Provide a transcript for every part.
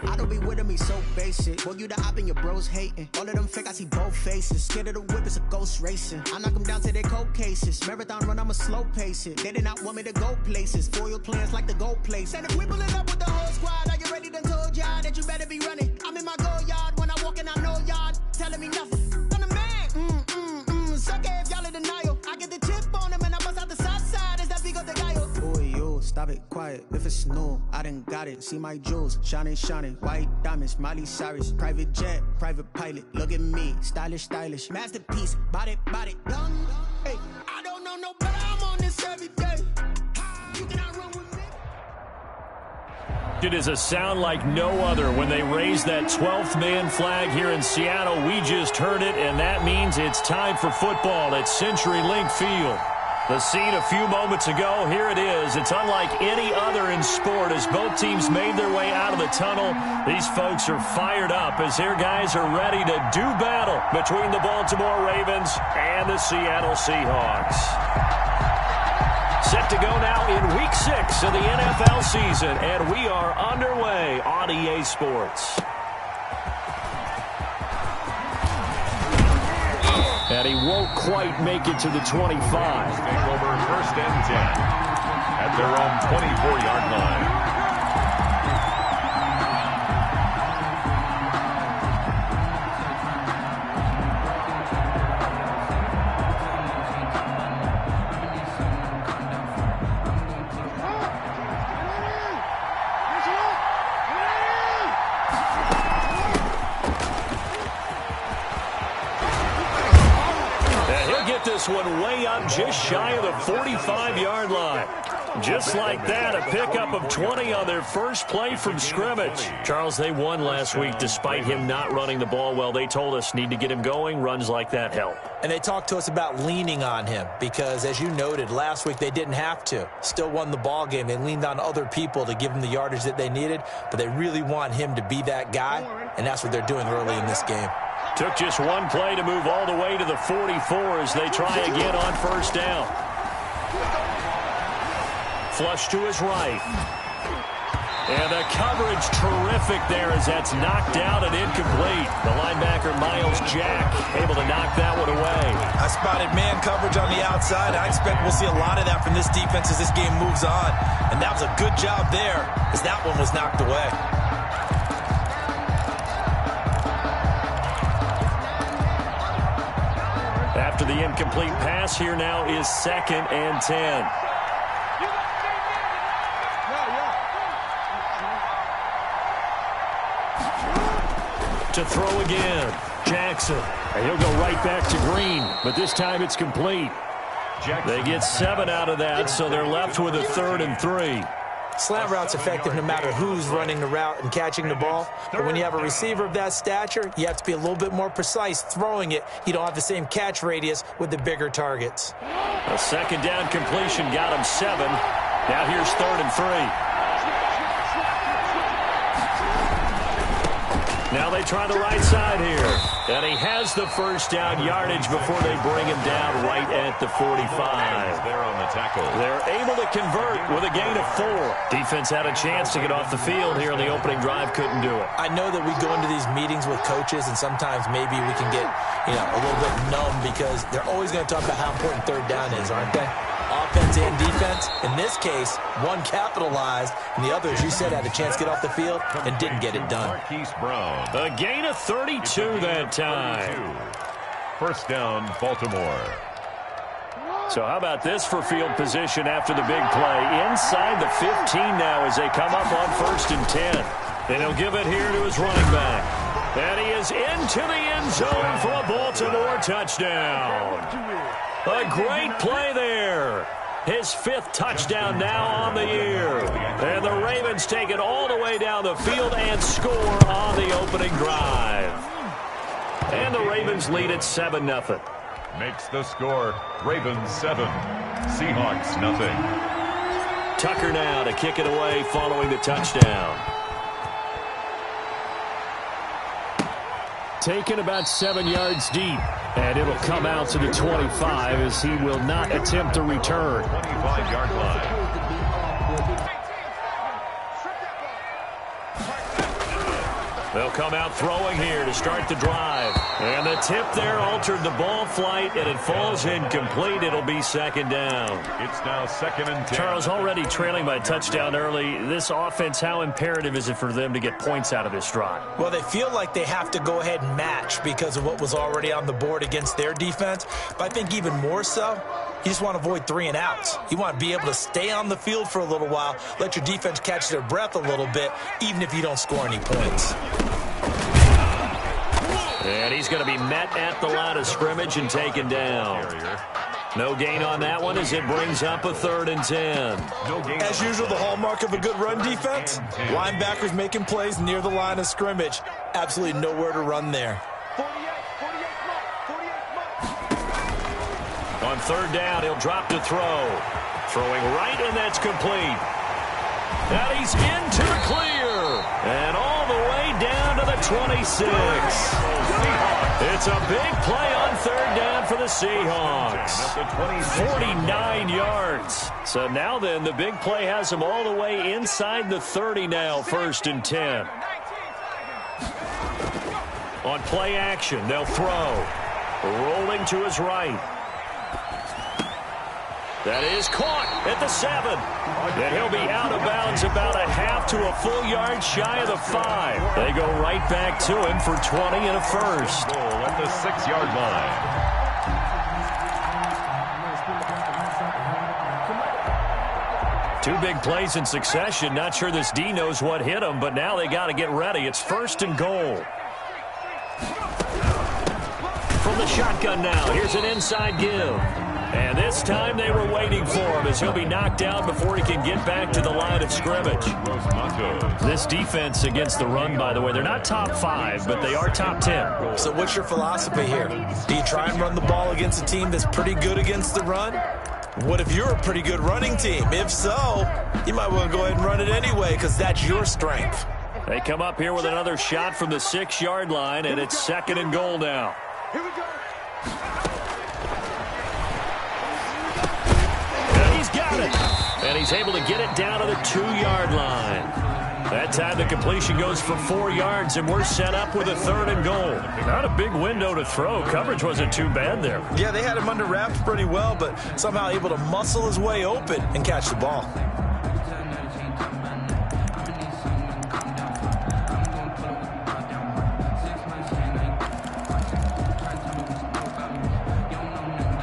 I don't be with him, he's so basic. Boy, you the op and your bros hating. All of them fake, I see both faces. Scared of the whip, it's a ghost racing. I knock them down to their cold cases. Marathon run, I'ma slow pace it. They did not want me to go places. Foil plans like the gold place. And if we pulling up with the whole squad, are you ready? Done told y'all that you better be running. I'm in my go yard. When I walk in, I know y'all telling me nothing. I'm the man. Suck it if y'all in denial. I get the chip on him and I bust out the south side. Is that big of the guy? Boy, yo, stop it, quiet. If it's new, I done got it. See my jewels, shining. White diamonds, Miley Cyrus. Private jet, private pilot. Look at me, stylish. Masterpiece, body, young. Hey, I don't know no better. I'm on this every day. You cannot run with me. It is a sound like no other when they raise that 12th man flag here in Seattle. We just heard it, and that means it's time for football at CenturyLink Field. The scene a few moments ago, here it is. It's unlike any other in sport as both teams made their way out of the tunnel. These folks are fired up as their guys are ready to do battle between the Baltimore Ravens and the Seattle Seahawks. Set to go now in Week 6 of the NFL season, and we are underway on EA Sports. And he won't quite make it to the 25. Take over 1st and 10 at their own 24-yard line. This one way up just shy of the 45-yard line. Just like that, a pickup of 20 on their first play from scrimmage. Charles, they won last week despite him not running the ball well. They told us need to get him going. Runs like that help. And they talked to us about leaning on him because, as you noted, last week they didn't have to. Still won the ball game. They leaned on other people to give them the yardage that they needed, but they really want him to be that guy, and that's what they're doing early in this game. Took just one play to move all the way to the 44 as they try again on 1st down. Flush to his right. And the coverage terrific there as that's knocked out and incomplete. The linebacker, Miles Jack, able to knock that one away. I spotted man coverage on the outside. I expect we'll see a lot of that from this defense as this game moves on. And that was a good job there as that one was knocked away. After the incomplete pass, here now is 2nd and 10. To throw again, Jackson. And he'll go right back to Green, but this time it's complete. They get 7 out of that, so they're left with a 3rd and 3. Slant route's effective no matter who's running the route and catching the ball. But when you have a receiver of that stature, you have to be a little bit more precise throwing it. You don't have the same catch radius with the bigger targets. A 2nd down completion got him 7. Now here's 3rd and 3. Now they try the right side here. And he has the 1st down yardage before they bring him down right at the 45. They're on the tackle. They're able to convert with a gain of 4. Defense had a chance to get off the field here in the opening drive. Couldn't do it. I know that we go into these meetings with coaches, and sometimes maybe we can get, a little bit numb because they're always going to talk about how important 3rd down is, aren't they? Offense and defense. In this case, one capitalized, and the other, as you said, had a chance to get off the field and didn't get it done. A gain of 32 that time. 1st down, Baltimore. So how about this for field position after the big play? Inside the 15 now as they come up on 1st and 10. And he'll give it here to his running back. And he is into the end zone for a Baltimore touchdown. A great play there. His 5th touchdown now on the year. And the Ravens take it all the way down the field and score on the opening drive. And the Ravens lead it 7-0. Makes the score Ravens 7, Seahawks nothing. Tucker now to kick it away following the touchdown. Taken about 7 yards deep. And it'll come out to the 25 as he will not attempt to return. 25-yard line. They'll come out throwing here to start the drive. And the tip there altered the ball flight, and it falls incomplete. It'll be second down. It's now 2nd and 10. Charles, already trailing by a touchdown early. This offense, how imperative is it for them to get points out of this drive? Well, they feel like they have to go ahead and match because of what was already on the board against their defense. But I think even more so, you just want to avoid 3 and outs. You want to be able to stay on the field for a little while, let your defense catch their breath a little bit, even if you don't score any points. And he's going to be met at the line of scrimmage and taken down. No gain on that one as it brings up a 3rd and 10. As usual, the hallmark of a good run defense, linebackers making plays near the line of scrimmage. Absolutely nowhere to run there. On 3rd down, he'll drop to throw. Throwing right, and that's complete. And he's into the clear. And all the way down to the 26. It's a big play on 3rd down for the Seahawks. 49 yards. So now then, the big play has them all the way inside the 30 now, 1st and 10. On play action, they'll throw. Rolling to his right. That is caught at the 7. And he'll be out of bounds about a half to a full yard shy of the 5. They go right back to him for 20 and a first. Goal at the 6-yard line. 2 big plays in succession. Not sure this D knows what hit him, but now they got to get ready. It's 1st and goal. From the shotgun now, here's an inside give. And this time they were waiting for him as he'll be knocked down before he can get back to the line of scrimmage. This defense against the run, by the way, they're not top 5, but they are top 10. So what's your philosophy here? Do you try and run the ball against a team that's pretty good against the run? What if you're a pretty good running team? If so, you might want to go ahead and run it anyway because that's your strength. They come up here with another shot from the 6-yard line, and it's 2nd and goal now. Here we go. Got it. And he's able to get it down to the 2-yard line. That time the completion goes for 4 yards, and we're set up with a 3rd and goal. Not a big window to throw. Coverage wasn't too bad there. Yeah, they had him under wraps pretty well, but somehow able to muscle his way open and catch the ball.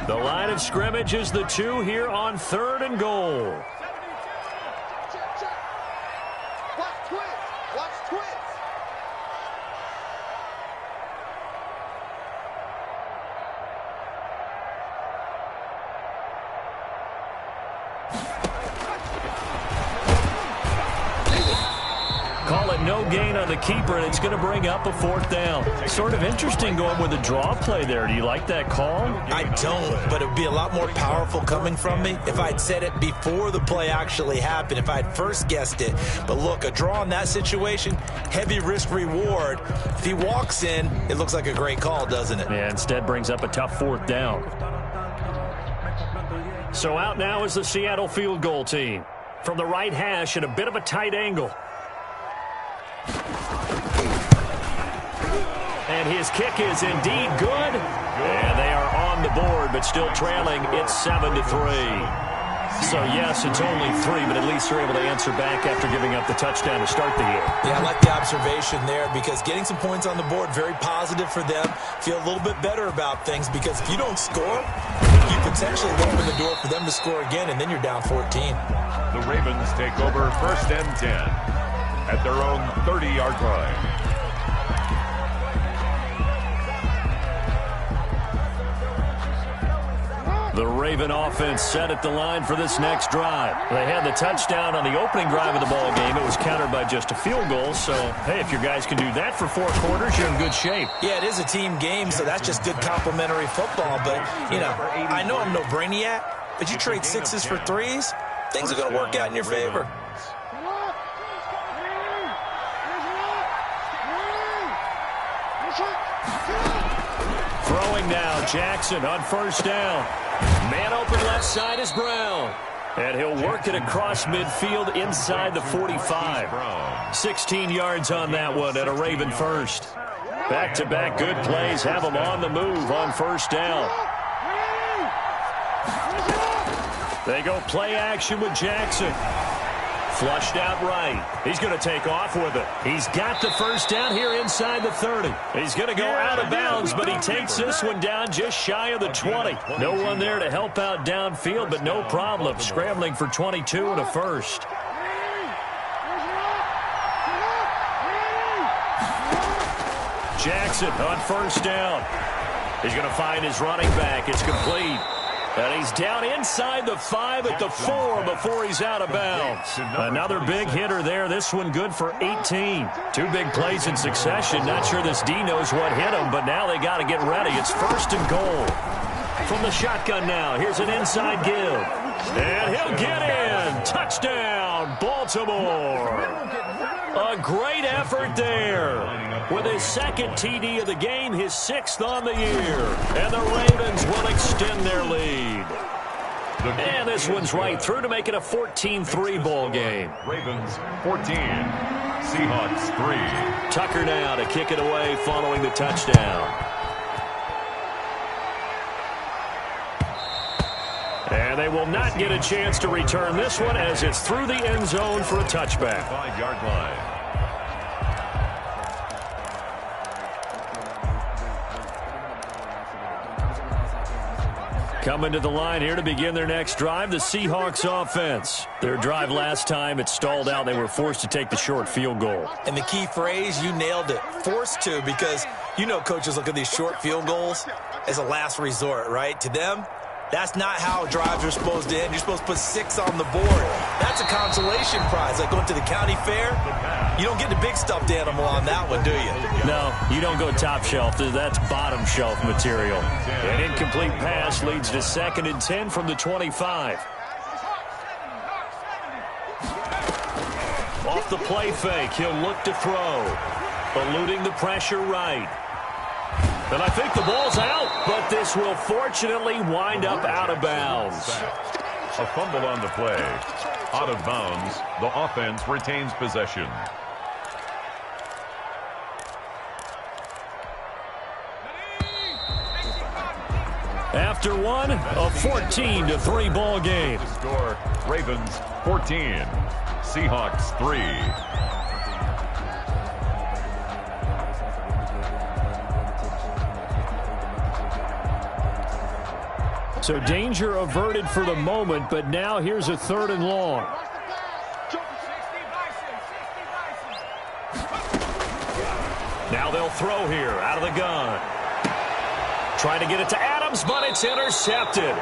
The line of scrimmage is the 2 here on 3rd and goal. Watch twist. Watch twist. Call it no gain on the keeper, and it's going to bring up a 4th down. Sort of interesting going with a draw play there. Do you like that call? I don't, but it would be a lot more powerful coming from me if I'd said it before the play actually happened, if I'd first guessed it. But look, a draw in that situation, heavy risk reward. If he walks in, it looks like a great call, doesn't it? Yeah, instead brings up a tough 4th down. So out now is the Seattle field goal team. From the right hash at a bit of a tight angle. And his kick is indeed good. And they are on the board, but still trailing. It's 7-3. So, yes, it's only 3, but at least they're able to answer back after giving up the touchdown to start the year. Yeah, I like the observation there because getting some points on the board, very positive for them. Feel a little bit better about things because if you don't score, you potentially open the door for them to score again, and then you're down 14. The Ravens take over 1st and 10 at their own 30-yard line. The Raven offense set at the line for this next drive. They had the touchdown on the opening drive of the ball game. It was countered by just a field goal. So, hey, if your guys can do that for 4 quarters, you're in good shape. Yeah, it is a team game, so that's just good complimentary football. But, you know, I know I'm no brainiac, but you trade 6s for 3s, things are going to work out in your favor. Throwing now, Jackson on 1st down. Man open left side is Brown. And he'll work it across midfield inside the 45. 16 yards on that one and a Raven first. Back-to-back good plays have them on the move on first down. They go play action with Jackson. Flushed out right. He's going to take off with it. He's got the first down here inside the 30. He's going to go out of bounds, but he takes this one down just shy of the 20. No one there to help out downfield, but no problem. Scrambling for 22 and a first. Jackson on first down. He's going to find his running back. It's complete. And he's down inside the 5 at the 4 before he's out of bounds. Another big hitter there. This one good for 18. 2 big plays in succession. Not sure this D knows what hit him, but now they got to get ready. It's first and goal. From the shotgun now, here's an inside give. And he'll get in. Touchdown, Baltimore. A great effort there. With his second TD of the game, his 6th on the year. And the Ravens will extend their lead. And this one's right through to make it a 14-3 ball game. Ravens 14, Seahawks 3. Tucker now to kick it away following the touchdown. And they will not get a chance to return this one as it's through the end zone for a touchback. 5-yard line. Coming to the line here to begin their next drive, the Seahawks offense. Their drive last time, it stalled out. They were forced to take the short field goal. And the key phrase, you nailed it, forced to, because you know coaches look at these short field goals as a last resort, right? To them, that's not how drives are supposed to end. You're supposed to put 6 on the board. That's a consolation prize. Like going to the county fair, you don't get the big stuffed animal on that one, do you? No, you don't go top shelf. That's bottom shelf material. An incomplete pass leads to 2nd and 10 from the 25. Off the play fake, he'll look to throw. Eluding the pressure right. And I think the ball's out, but this will fortunately wind up out of bounds. A fumble on the play. Out of bounds, the offense retains possession. After one, a 14-3 ball game. The score, Ravens 14, Seahawks 3. So danger averted for the moment, but now here's a 3rd and long. Now they'll throw here out of the gun. Trying to get it to Adams, but it's intercepted.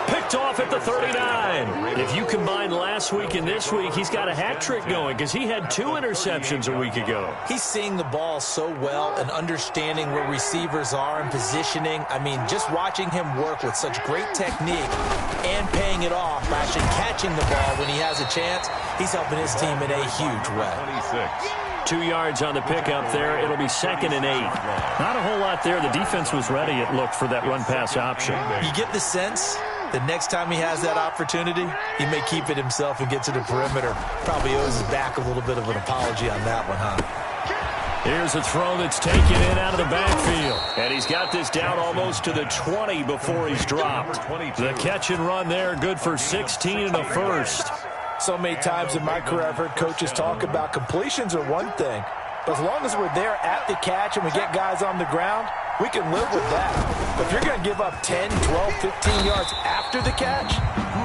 Picked off at the 39. If you combine last week and this week, he's got a hat trick going because he had 2 interceptions a week ago. He's seeing the ball so well and understanding where receivers are and positioning. I mean, just watching him work with such great technique and paying it off by actually catching the ball when he has a chance, he's helping his team in a huge way. 26. 2 yards on the pickup there. It'll be 2nd and 8. Not a whole lot there. The defense was ready, it looked, for that run-pass option. You get the sense that next time he has that opportunity, he may keep it himself and get to the perimeter. Probably owes his back a little bit of an apology on that one, huh? Here's a throw that's taken in out of the backfield. And he's got this down almost to the 20 before he's dropped. The catch and run there, good for 16 and a first. So many times in my career I've heard coaches talk about completions are one thing, but as long as we're there at the catch and we get guys on the ground, we can live with that. But if you're going to give up 10, 12, 15 yards after the catch,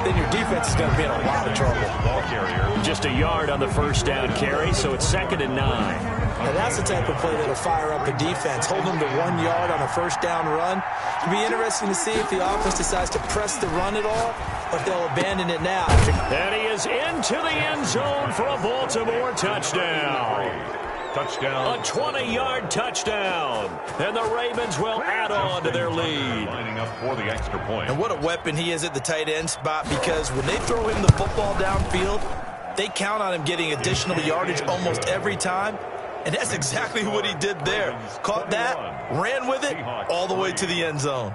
then your defense is going to be in a lot of trouble. Ball carrier. Just a yard on the first down carry, so it's 2nd and 9. And that's the type of play that'll fire up a defense. Hold them to 1 yard on a first down run. It'll be interesting to see if the offense decides to press the run at all, or if they'll abandon it now. And he is into the end zone for a Baltimore touchdown. Touchdown. A 20-yard touchdown. And the Ravens will add on to their lead. Lining up for the extra point. And what a weapon he is at the tight end spot, because when they throw him the football downfield, they count on him getting additional yardage almost every time. And that's exactly what he did there. Caught that, ran with it, all the way to the end zone.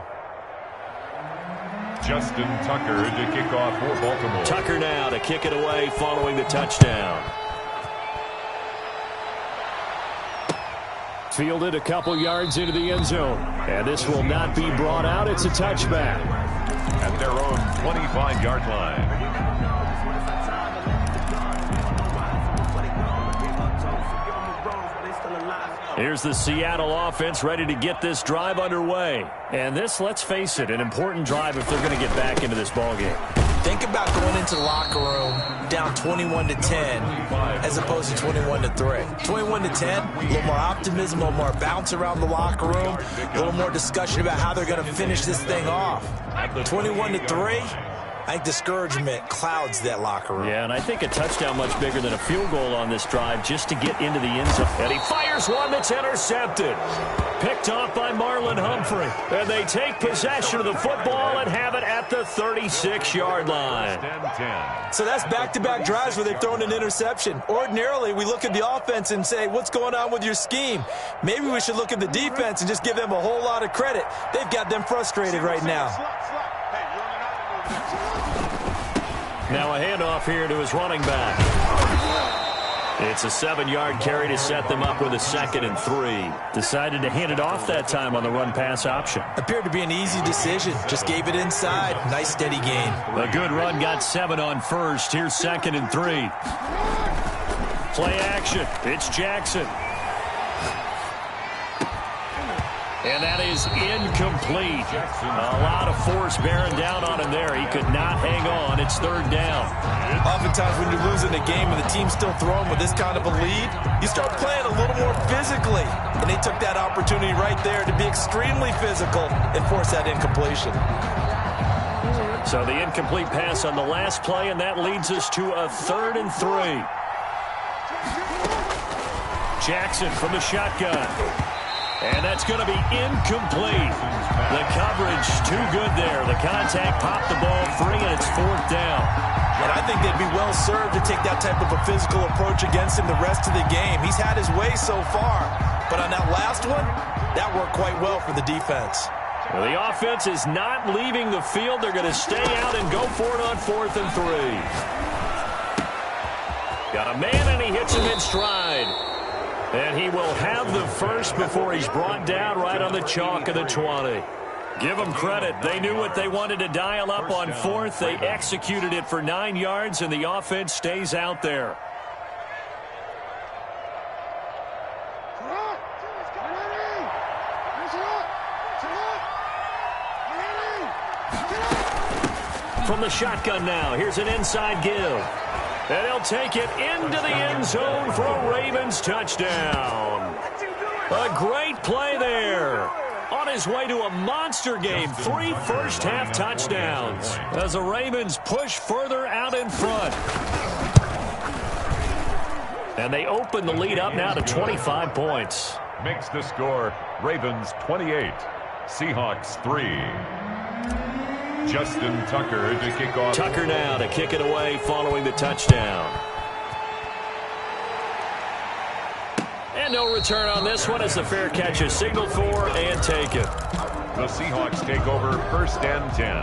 Justin Tucker to kick off for Baltimore. Tucker now to kick it away following the touchdown. Fielded a couple yards into the end zone. And this will not be brought out. It's a touchback. At their own 25-yard line. Here's the Seattle offense ready to get this drive underway. And this, let's face it, an important drive if they're going to get back into this ballgame. Think about going into the locker room down 21-10 as opposed to 21-3. 21-10, a little more optimism, a little more bounce around the locker room, a little more discussion about how they're going to finish this thing off. 21-3, I think discouragement clouds that locker room. Yeah, and I think a touchdown much bigger than a field goal on this drive just to get into the end zone. And he fires one that's intercepted. Picked off by Marlon Humphrey. And they take possession of the football and have it at the 36-yard line. So that's back-to-back drives where they've thrown an interception. Ordinarily, we look at the offense and say, what's going on with your scheme? Maybe we should look at the defense and just give them a whole lot of credit. They've got them frustrated right now. Now a handoff here to his running back. It's a 7-yard carry to set them up with a 2nd and 3. Decided to hand it off that time on the run-pass option. Appeared to be an easy decision. Just gave it inside. Nice, steady gain. A good run, got 7 on first. Here's 2nd and 3. Play action. It's Jackson. And that is incomplete. A lot of force bearing down on him there. He could not hang on. It's 3rd down. Oftentimes when you're losing a game and the team's still throwing with this kind of a lead, you start playing a little more physically. And they took that opportunity right there to be extremely physical and force that incompletion. So the incomplete pass on the last play, and that leads us to a 3rd and 3. Jackson from the shotgun. And that's going to be incomplete. The coverage too good there. The contact popped the ball free, and it's 4th down. And I think they'd be well served to take that type of a physical approach against him the rest of the game. He's had his way so far. But on that last one, that worked quite well for the defense. Well, the offense is not leaving the field. They're going to stay out and go for it on 4th and 3. Got a man, and he hits him in stride. And he will have the first before he's brought down right on the chalk of the 20. Give them credit. They knew what they wanted to dial up on 4th. They executed it for 9 yards, and the offense stays out there. From the shotgun now, here's an inside give. And he'll take it into the end zone for a Ravens touchdown. A great play there. On his way to a monster game, 3 first-half touchdowns as the Ravens push further out in front. And they open the lead up now to 25 points. Makes the score Ravens 28, Seahawks 3. Justin Tucker to kick off. Tucker now to kick it away following the touchdown. And no return on this one as the fair catch is signaled for and taken. The Seahawks take over 1st and 10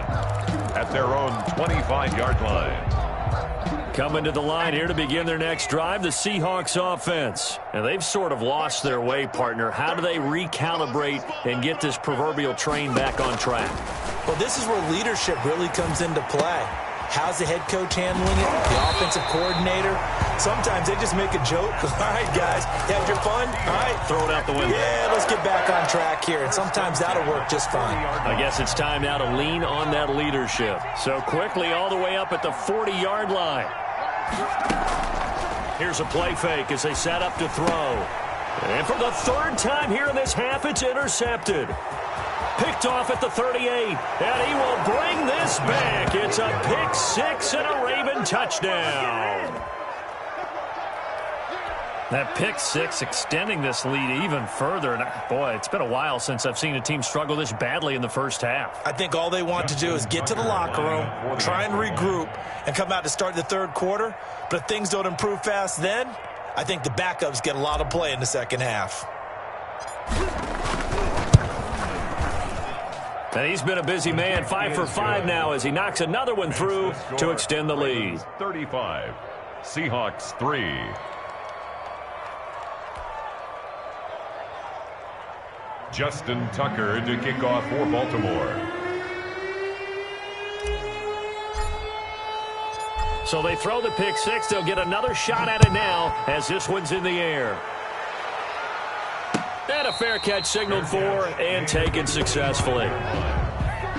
at their own 25-yard line. Coming to the line here to begin their next drive, the Seahawks offense. And they've sort of lost their way, partner. How do they recalibrate and get this proverbial train back on track? Well, this is where leadership really comes into play. How's the head coach handling it? The offensive coordinator? Sometimes they just make a joke. All right, guys, you had your fun? All right. Throw it out the window. Yeah, let's get back on track here. And sometimes that'll work just fine. I guess it's time now to lean on that leadership. So quickly all the way up at the 40-yard line. Here's a play fake as they set up to throw. And for the 3rd time here in this half, it's intercepted. Picked off at the 38, and he will bring this back. It's a pick 6 and a Raven touchdown. That pick 6 extending this lead even further. And boy, it's been a while since I've seen a team struggle this badly in the first half. I think all they want to do is get to the locker room, try and regroup, and come out to start the 3rd quarter. But if things don't improve fast then, I think the backups get a lot of play in the second half. And he's been a busy man, 5 for 5 now as he knocks another one through to extend the lead. 35, Seahawks 3. Justin Tucker to kick off for Baltimore. So they throw the pick six. They'll get another shot at it now as this one's in the air. And a fair catch signaled for and taken successfully.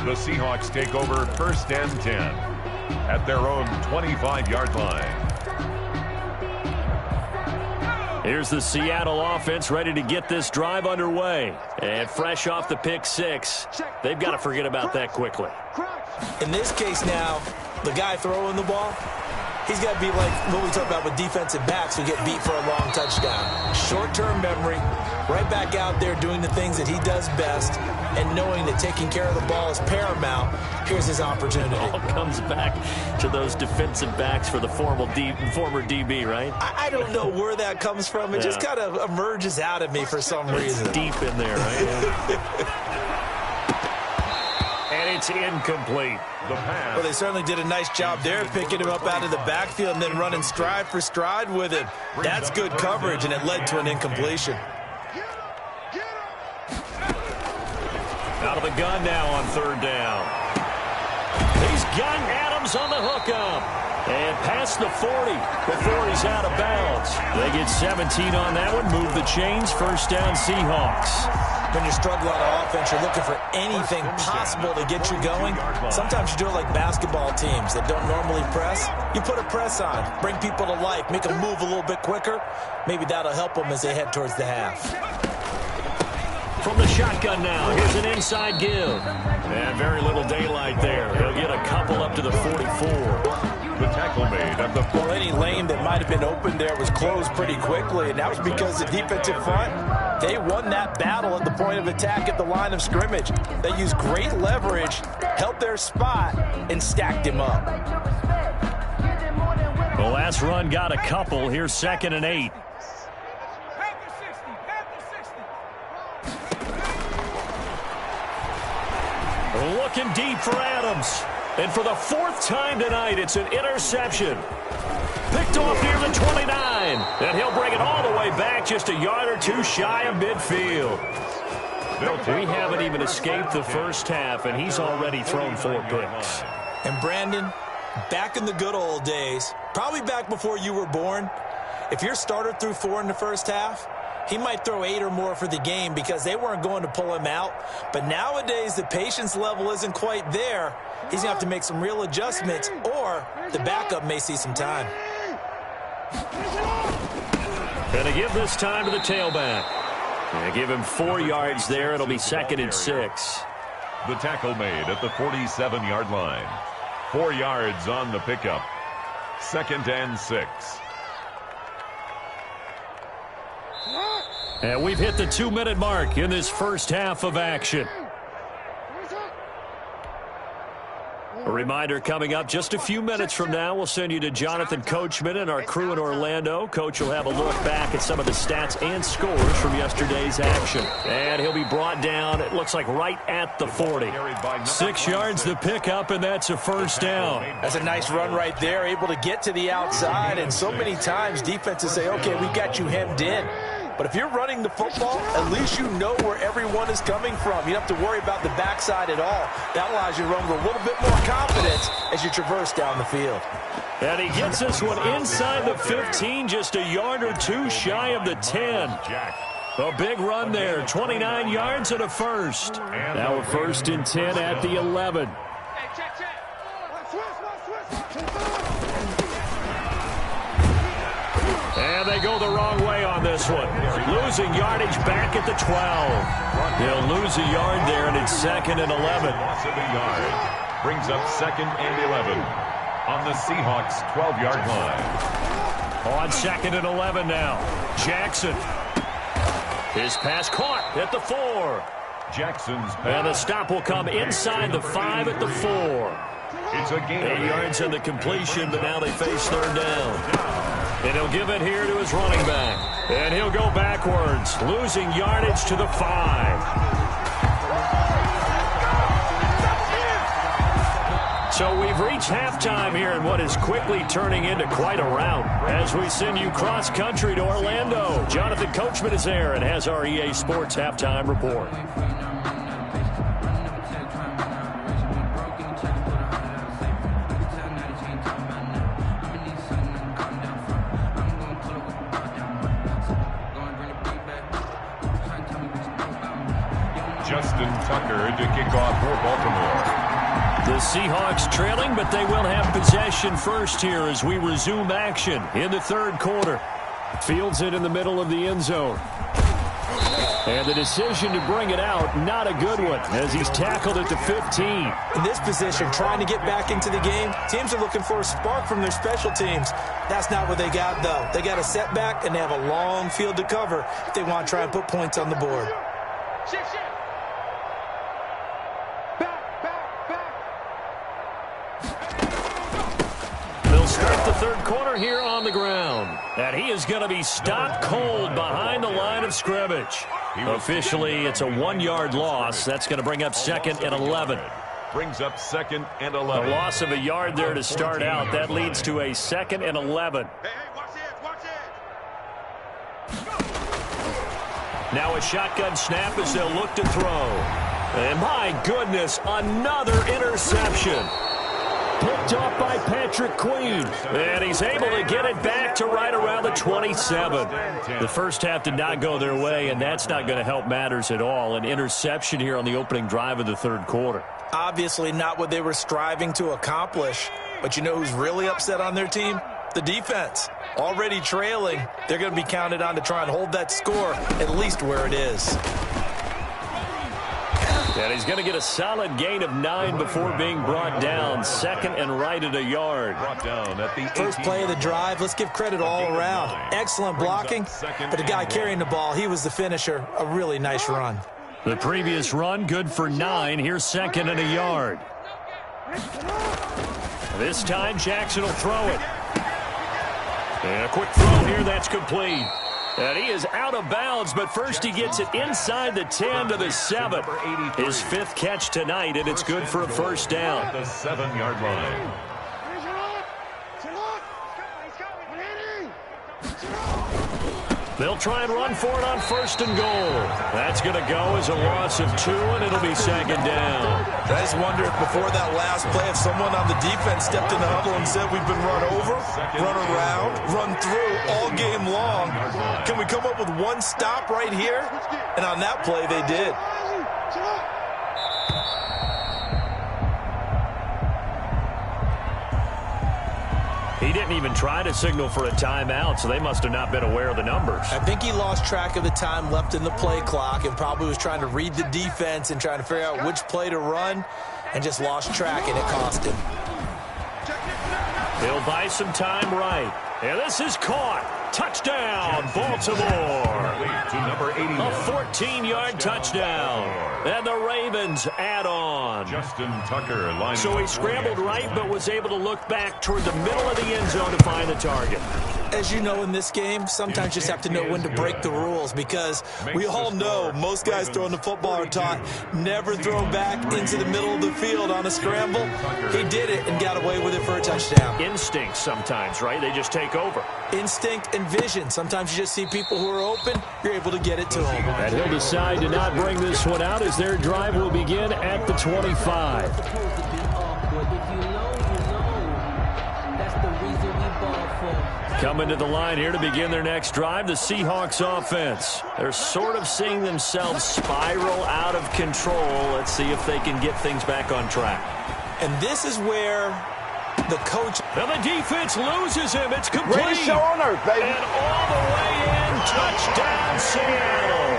The Seahawks take over 1st and 10 at their own 25-yard line. Here's the Seattle offense ready to get this drive underway. And fresh off the pick six, they've got to forget about that quickly. In this case now, the guy throwing the ball, he's got to be like what we talk about with defensive backs who get beat for a long touchdown. Short-term memory, right back out there doing the things that he does best, and knowing that taking care of the ball is paramount. Here's his opportunity. It all comes back to those defensive backs for the former DB, right? I don't know where that comes from. It just kind of emerges out of me for some reason. It's deep in there, right? And it's incomplete. Well, they certainly did a nice job there, picking him up out of the backfield and then running stride for stride with him. That's good coverage, and it led to an incompletion. Out of the gun now on 3rd down. He's got Adams on the hookup. And past the 40 before he's out of bounds. They get 17 on that one. Move the chains. 1st down Seahawks. When you're struggling on offense, you're looking for anything possible to get you going. Sometimes you do it like basketball teams that don't normally press. You put a press on, bring people to life, make them move a little bit quicker. Maybe that'll help them as they head towards the half. From the shotgun now, here's an inside give. And very little daylight there. He'll get a couple up to the 44. The tackle made at the 40. Well, any lane that might have been open there was closed pretty quickly, and that was because the defensive front, they won that battle at the point of attack at the line of scrimmage. They used great leverage, held their spot, and stacked him up. The last run got a couple. Here's 2nd and 8. Looking deep for Adams. And for the 4th time tonight, it's an interception. Picked off near the 29. And he'll bring it all the way back just a yard or two shy of midfield. We haven't even escaped the first half, and he's already thrown 4 picks. And Brandon, back in the good old days, probably back before you were born, if your starter threw 4 in the first half, he might throw 8 or more for the game because they weren't going to pull him out. But nowadays, the patience level isn't quite there. He's going to have to make some real adjustments, or the backup may see some time. Going to give this time to the tailback. Going to give him 4 yards there. It'll be 2nd and 6. The tackle made at the 47-yard line. 4 yards on the pickup. 2nd and 6. And we've hit the 2-minute mark in this first half of action. A reminder coming up just a few minutes from now, we'll send you to Jonathan Coachman and our crew in Orlando. Coach will have a look back at some of the stats and scores from yesterday's action. And he'll be brought down, it looks like right at the 40. 6 yards the pickup, and that's a 1st down. That's a nice run right there, able to get to the outside. And so many times defenses say, okay, we got you hemmed in. But if you're running the football, at least you know where everyone is coming from. You don't have to worry about the backside at all. That allows you to run with a little bit more confidence as you traverse down the field. And he gets this one inside the 15, just a yard or two shy of the 10. A big run there, 29 yards and a 1st. Now a 1st and 10 at the 11. And they go the wrong way on this one. Losing yardage back at the 12. They'll lose a yard there, and it's 2nd and 11. Loss of a yard brings up 2nd and 11 on the Seahawks' 12-yard line. On 2nd and 11 now. Jackson. His pass caught at the 4. Jackson's pass. And the stop will come inside the 5 at the 4. It's a gain. 8 yards on the completion, but now they face 3rd down. And he'll give it here to his running back. And he'll go backwards, losing yardage to the 5. So we've reached halftime here in what is quickly turning into quite a rout as we send you cross-country to Orlando. Jonathan Coachman is there and has our EA Sports halftime report. Justin Tucker to kick off for Baltimore. The Seahawks trailing, but they will have possession first here as we resume action in the third quarter. Fields it in the middle of the end zone. And the decision to bring it out, not a good one, as he's tackled at the 15. In this position, trying to get back into the game, teams are looking for a spark from their special teams. That's not what they got, though. They got a setback, and they have a long field to cover if they want to try and put points on the board. Start the third quarter here on the ground. And he is going to be stopped cold behind the line of scrimmage. Officially, it's a 1-yard loss. That's going to bring up 2nd and 11. Brings up 2nd and 11. A loss of a yard there to start out. That leads to a 2nd and 11. Now a shotgun snap as they'll look to throw. And my goodness, another interception. Picked off by Patrick Queen. And he's able to get it back to right around the 27. The first half did not go their way, and that's not going to help matters at all. An interception here on the opening drive of the third quarter. Obviously not what they were striving to accomplish. But you know who's really upset on their team? The defense. Already trailing. They're going to be counted on to try and hold that score at least where it is. And he's going to get a solid gain of 9 before being brought down. 2nd and right at a yard. Brought down at the first play of the drive. Let's give credit all around. Excellent blocking. But the guy carrying the ball, he was the finisher. A really nice run. The previous run, good for 9. Here's 2nd and a yard. This time, Jackson will throw it. And a quick throw here, that's complete. And he is out of bounds, but first he gets it inside the 10 to the 7. His 5th catch tonight, and it's good for a first down. At the 7-yard line. They'll try and run for it on 1st and goal. That's going to go as a loss of 2, and it'll be 2nd down. I just wonder if before that last play, if someone on the defense stepped in the huddle and said we've been run over, run around, run through all game long. Can we come up with one stop right here? And on that play, they did. He didn't even try to signal for a timeout, so they must have not been aware of the numbers. I think he lost track of the time left in the play clock and probably was trying to read the defense and trying to figure out which play to run and just lost track, and it cost him. He'll buy some time right. And this is caught. Touchdown, Baltimore. A 14-yard touchdown. And the Ravens add on. Justin Tucker. So he scrambled right, but was able to look back toward the middle of the end zone to find the target. As you know in this game, sometimes you just have to know when to break the rules, because we all know most guys throwing the football are taught never throw back into the middle of the field on a scramble. He did it and got away with it for a touchdown. Instinct sometimes, right? They just take over. Instinct and vision. Sometimes you just see people who are open, you're able to get it to them. And he'll decide to not bring this one out as their drive will begin at the 25. Coming to the line here to begin their next drive, the Seahawks offense. They're sort of seeing themselves spiral out of control. Let's see if they can get things back on track. And this is where the coach... Now the defense loses him. It's complete. Great show on earth, baby. And all the way in. Touchdown, Seattle.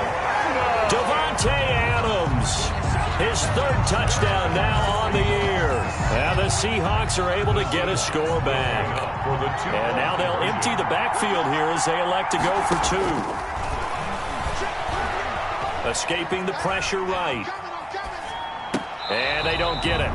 Devontae Adams. His 3rd touchdown now on the year. Now the Seahawks are able to get a score back. And now they'll empty the backfield here as they elect to go for 2. Escaping the pressure right. And they don't get it.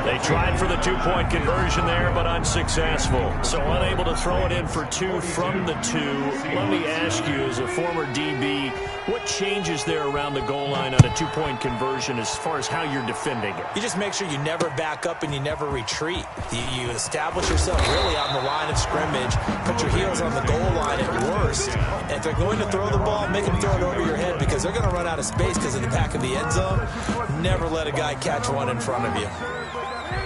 They tried for the 2-point conversion there, but unsuccessful. So unable to throw it in for 2 from the 2. Let me ask ask you, as a former DB, what changes there around the goal line on a two-point conversion as far as how you're defending it? You just make sure you never back up and you never retreat. You establish yourself really on the line of scrimmage, put your heels on the goal line at worst, and if they're going to throw the ball, make them throw it over your head because they're going to run out of space because of the back of the end zone. Never let a guy catch one in front of you.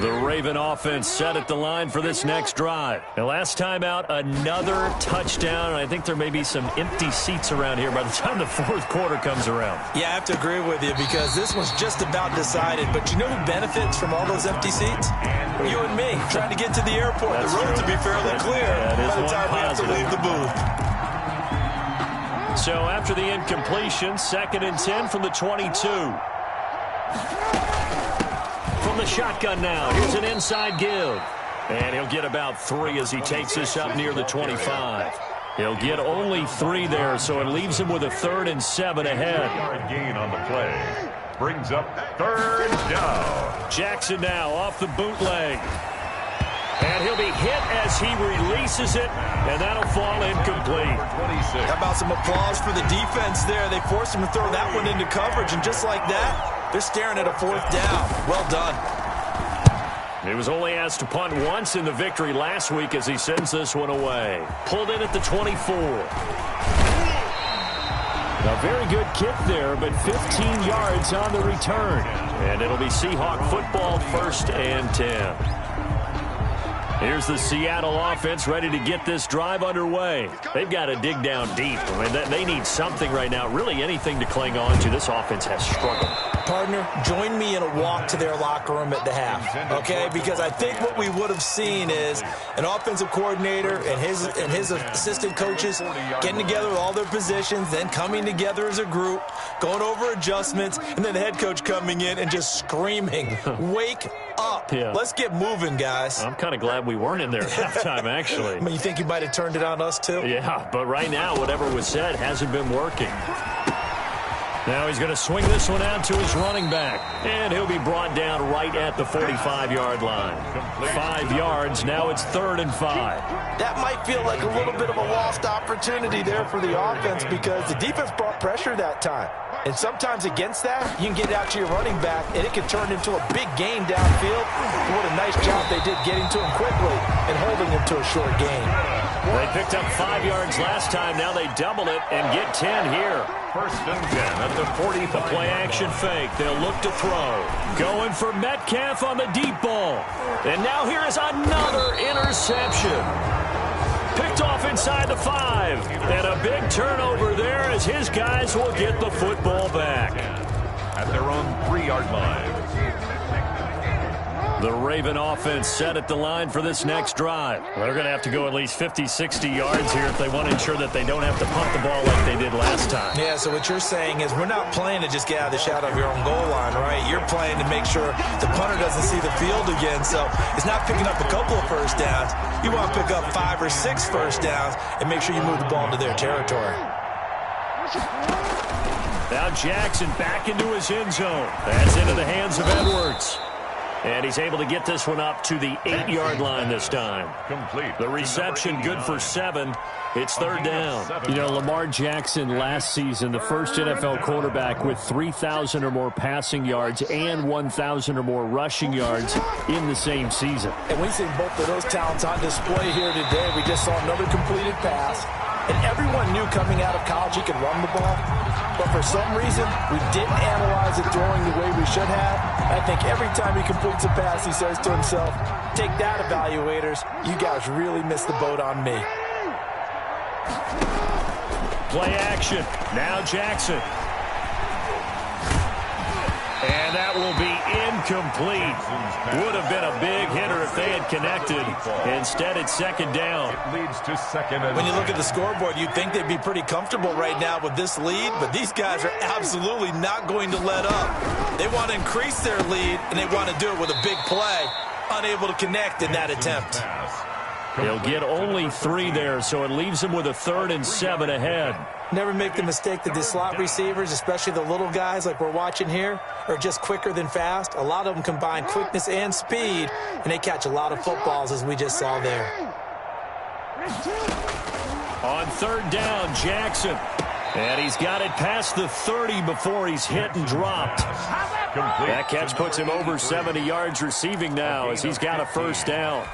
The Raven offense set at the line for this next drive. And last time out, another touchdown. I think there may be some empty seats around here by the time the fourth quarter comes around. Yeah, I have to agree with you because this one's just about decided. But you know who benefits from all those empty seats? You and me, trying to get to the airport. That's the roads true. will be fairly clear by the time we have to leave the booth. So after the incompletion, 2nd and 10 from the 22. From the shotgun now, here's an inside give. And he'll get about 3 as he takes this up near the 25. He'll get only 3 there, so it leaves him with a 3rd and 7 ahead. Gain on the play. Brings up 3rd down. Jackson now off the bootleg. And he'll be hit as he releases it, and that'll fall incomplete. How about some applause for the defense there? They forced him to throw that one into coverage, and just like that, they're staring at a 4th down. Well done. He was only asked to punt once in the victory last week as he sends this one away. Pulled in at the 24. A very good kick there, but 15 yards on the return. And it'll be Seahawk football, 1st and 10. Here's the Seattle offense ready to get this drive underway. They've got to dig down deep. I mean, they need something right now, really anything to cling on to. This offense has struggled. Partner, join me in a walk to their locker room at the half, okay? Because I think what we would have seen is an offensive coordinator and his assistant coaches getting together with all their positions, then coming together as a group, going over adjustments, and then the head coach coming in and just screaming, wake up. Yeah. Let's get moving, guys. I'm kind of glad we weren't in there at halftime, actually. I mean, you think you might have turned it on us, too? Yeah, but right now, whatever was said hasn't been working. Now he's going to swing this one out to his running back. And he'll be brought down right at the 45-yard line. 5 yards, now it's 3rd and 5. That might feel like a little bit of a lost opportunity there for the offense because the defense brought pressure that time. And sometimes against that, you can get out to your running back, and it can turn into a big gain downfield. What a nice job they did getting to him quickly and holding him to a short gain. They picked up 5 yards last time. Now they double it and get 10 here. 1st and 10 at the 45. The play-action fake. They'll look to throw. Going for Metcalf on the deep ball. And now here is another interception. Picked off inside the 5. And a big turnover there as his guys will get the football back. At their own 3-yard line. The Raven offense set at the line for this next drive. They're going to have to go at least 50, 60 yards here if they want to ensure that they don't have to punt the ball like they did last time. Yeah, so what you're saying is we're not playing to just get out of the shadow of your own goal line, right? You're playing to make sure the punter doesn't see the field again. So it's not picking up a couple of first downs. You want to pick up 5 or 6 first downs and make sure you move the ball into their territory. Now Jackson back into his end zone. That's into the hands of Edwards. And he's able to get this one up to the 8-yard line this time. Complete. The reception good for 7. It's 3rd down. You know, Lamar Jackson last season, the first NFL quarterback with 3,000 or more passing yards and 1,000 or more rushing yards in the same season. And we've seen both of those talents on display here today. We just saw another completed pass. And everyone knew coming out of college he could run the ball. But for some reason, we didn't analyze it throwing the way we should have. I think every time he completes a pass, he says to himself, take that, evaluators. You guys really missed the boat on me. Play action. Now Jackson. And that will be incomplete. Would have been a big hitter if they had connected. Instead, it's 2nd down. It leads to 2nd and When you look at the scoreboard, you'd think they'd be pretty comfortable right now with this lead, but these guys are absolutely not going to let up. They want to increase their lead, and they want to do it with a big play. Unable to connect in that attempt. He'll get only 3 there, so it leaves him with a 3rd and 7 ahead. Never make the mistake that the slot receivers, especially the little guys like we're watching here, are just quicker than fast. A lot of them combine quickness and speed, and they catch a lot of footballs, as we just saw there. On third down, Jackson. And he's got it past the 30 before he's hit and dropped. That catch puts him over 70 yards receiving now as he's got a first down.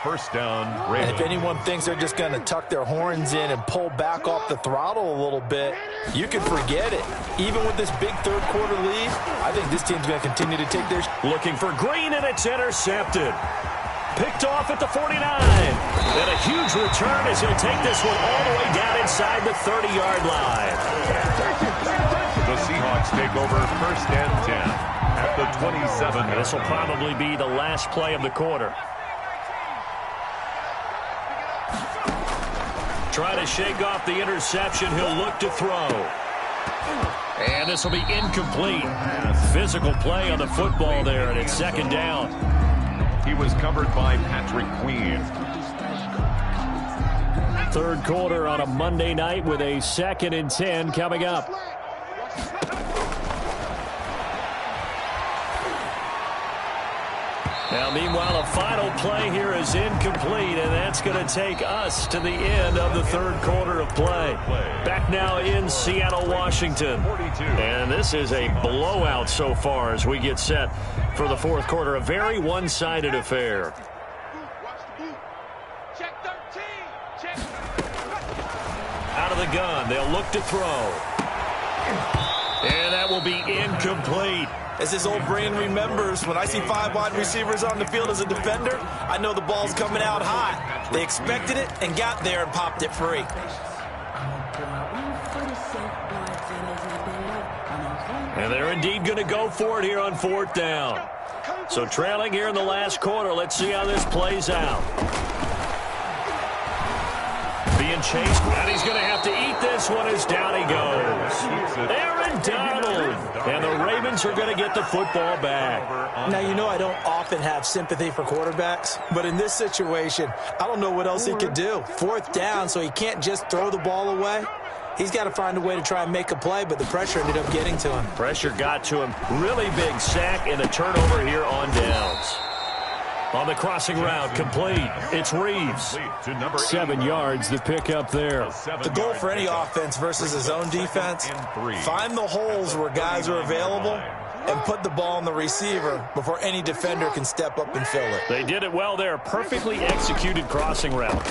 First down, and if anyone thinks they're just going to tuck their horns in and pull back off the throttle a little bit, you can forget it. Even with this big third quarter lead, I think this team's going to continue to take their... Looking for Green, and it's intercepted. Picked off at the 49. And a huge return as he'll take this one all the way down inside the 30-yard line. The Seahawks take over first and 10 at the 27. This will probably be the last play of the quarter. Trying to shake off the interception. He'll look to throw. And this will be incomplete. Physical play on the football there, and it's second down. He was covered by Patrick Queen. Third quarter on a Monday night with a 2nd and 10 coming up. Now, meanwhile, a final play here is incomplete, and that's going to take us to the end of the third quarter of play. Back now in Seattle, Washington. And this is a blowout so far as we get set for the fourth quarter. A very one-sided affair. Out of the gun, they'll look to throw. And that will be incomplete. As his old brain remembers, when I see 5 wide receivers on the field as a defender, I know the ball's coming out high. They expected it and got there and popped it free. And they're indeed going to go for it here on fourth down. So trailing here in the last quarter. Let's see how this plays out. Being chased, and he's going to have to eat this one as down he goes. Aaron Donald. And the Ravens are going to get the football back. Now, you know I don't often have sympathy for quarterbacks, but in this situation, I don't know what else he could do. Fourth down, so he can't just throw the ball away. He's got to find a way to try and make a play, but the pressure ended up getting to him. Pressure got to him. Really big sack and a turnover here on downs. On the crossing route, complete. It's Reeves. 7 yards, the pickup there. The goal for any offense versus his own defense, find the holes where guys are available and put the ball on the receiver before any defender can step up and fill it. They did it well there. Perfectly executed crossing route.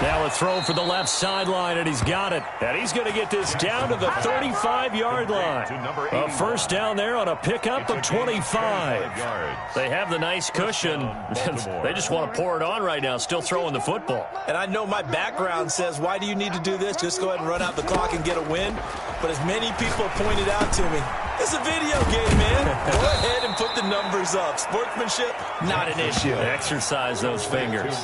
Now a throw for the left sideline, and he's got it. And he's going to get this down to the 35-yard line. A first down there on a pickup of 25. They have the nice cushion. They just want to pour it on right now, still throwing the football. And I know my background says, why do you need to do this? Just go ahead and run out the clock and get a win. But as many people pointed out to me, it's a video game, man. Go ahead and put the numbers up. Sportsmanship, not an issue. Exercise those fingers.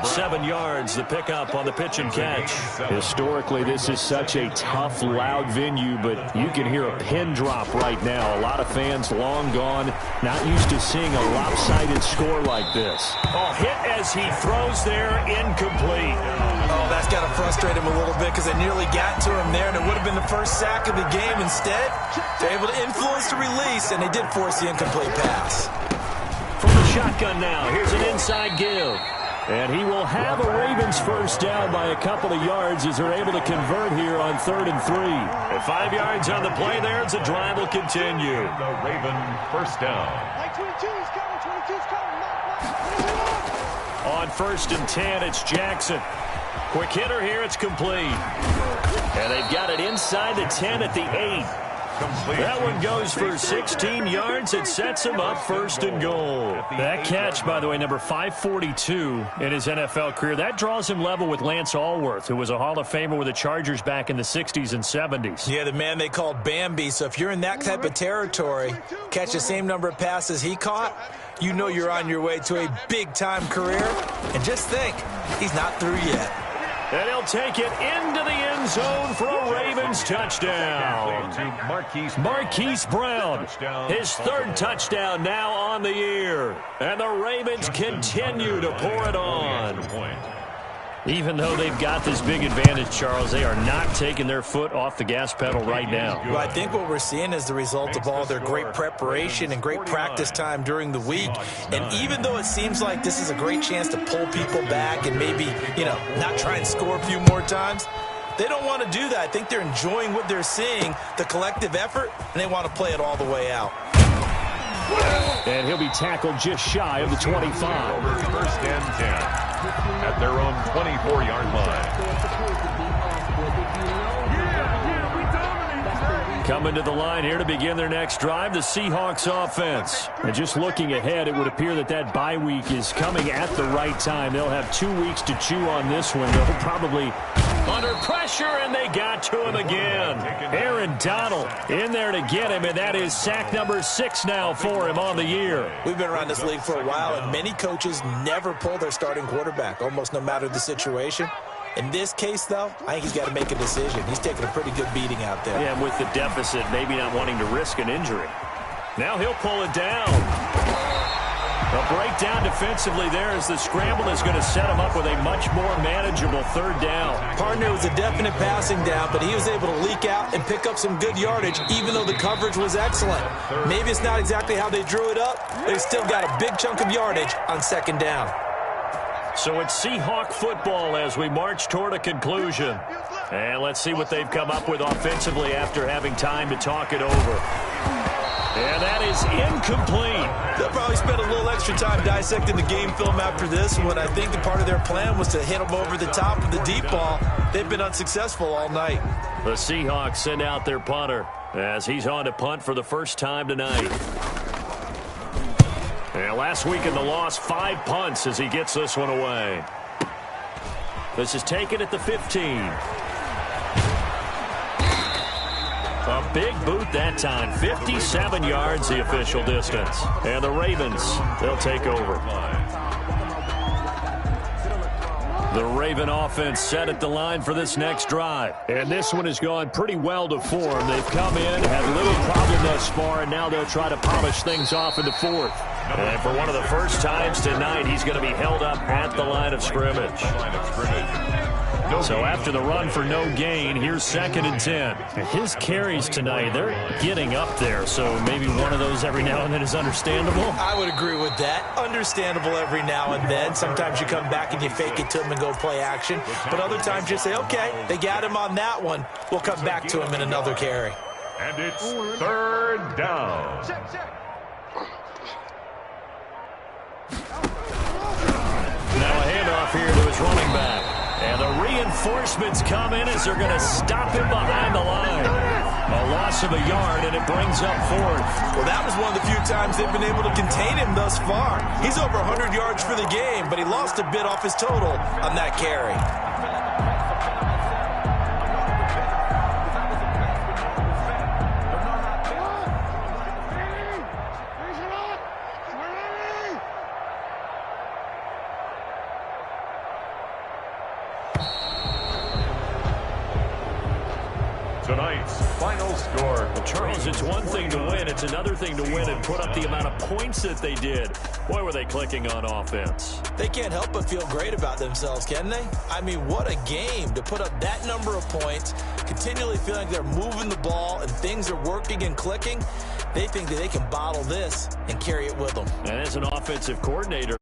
7 yards, the pickup on the pitch and catch. Historically, this is such a tough, loud venue, but you can hear a pin drop right now. A lot of fans long gone, not used to seeing a lopsided score like this. Oh, hit as he throws there, incomplete. Oh, that's got to frustrate him a little bit because they nearly got to him there, and it would have been the first sack of the game. Instead, they're able to influence the release, and they did force the incomplete pass. From the shotgun now, here's an inside give. And he will have a Ravens first down by a couple of yards as they're able to convert here on 3rd and 3. At 5 yards on the play there, as the drive will continue. The Raven first down. On 1st and 10, it's Jackson. Quick hitter here, it's complete. And they've got it inside the 10 at the 8. Complete. That one goes for 16 yards. It sets him up 1st and goal. That catch, by the way, number 542 in his NFL career, that draws him level with Lance Allworth, who was a Hall of Famer with the Chargers back in the 60s and 70s. Yeah, the man they called Bambi. So if you're in that type of territory, catch the same number of passes he caught, you know you're on your way to a big-time career. And just think, he's not through yet. And he'll take it into the end zone for a Ravens touchdown. Marquise Brown, his 3rd touchdown now on the year. And the Ravens continue to pour it on. Even though they've got this big advantage, Charles, they are not taking their foot off the gas pedal right now. Well, I think what we're seeing is the result of all their great preparation and great practice time during the week. And even though it seems like this is a great chance to pull people back and maybe, not try and score a few more times, they don't want to do that. I think they're enjoying what they're seeing, the collective effort, and they want to play it all the way out. And he'll be tackled just shy of the 25. First and 10 at their own 24-yard line. Coming to the line here to begin their next drive, the Seahawks offense. And just looking ahead, it would appear that bye week is coming at the right time. They'll have 2 weeks to chew on this one. They'll probably under pressure, and they got to him again. Aaron Donald in there to get him, and that is sack number 6 now for him on the year. We've been around this league for a while, and many coaches never pull their starting quarterback, almost no matter the situation. In this case, though, I think he's got to make a decision. He's taking a pretty good beating out there. Yeah, and with the deficit, maybe not wanting to risk an injury. Now he'll pull it down. A breakdown defensively there as the scramble is going to set him up with a much more manageable third down. Partner was a definite passing down, but he was able to leak out and pick up some good yardage, even though the coverage was excellent. Maybe it's not exactly how they drew it up, but he still got a big chunk of yardage on second down. So it's Seahawk football as we march toward a conclusion. And let's see what they've come up with offensively after having time to talk it over. And that is incomplete. They'll probably spend a little extra time dissecting the game film after this one. I think that part of their plan was to hit them over the top of the deep ball. They've been unsuccessful all night. The Seahawks send out their punter as he's on to punt for the first time tonight. And last week in the loss, 5 punts as he gets this one away. This is taken at the 15. A big boot that time. 57 yards the official distance. And the Ravens, they'll take over. The Raven offense set at the line for this next drive. And this one has gone pretty well to form. They've come in, had little problem thus far, and now they'll try to polish things off in the fourth. And for one of the first times tonight, he's going to be held up at the line of scrimmage. So after the run for no gain, here's 2nd and 10. And his carries tonight, they're getting up there. So maybe one of those every now and then is understandable. I would agree with that. Understandable every now and then. Sometimes you come back and you fake it to him and go play action. But other times you say, okay, they got him on that one. We'll come back to him in another carry. And it's 3rd down. Now a handoff here to his running back. And the reinforcements come in as they're going to stop him behind the line. A loss of a yard, and it brings up 4th. Well, that was one of the few times they've been able to contain him thus far. He's over 100 yards for the game, but he lost a bit off his total on that carry. Tonight's final score. Well, Charles, it's one thing to win. It's another thing to win and put up the amount of points that they did. Boy, were they clicking on offense. They can't help but feel great about themselves, can they? I mean, what a game to put up that number of points, continually feeling like they're moving the ball and things are working and clicking. They think that they can bottle this and carry it with them. And as an offensive coordinator,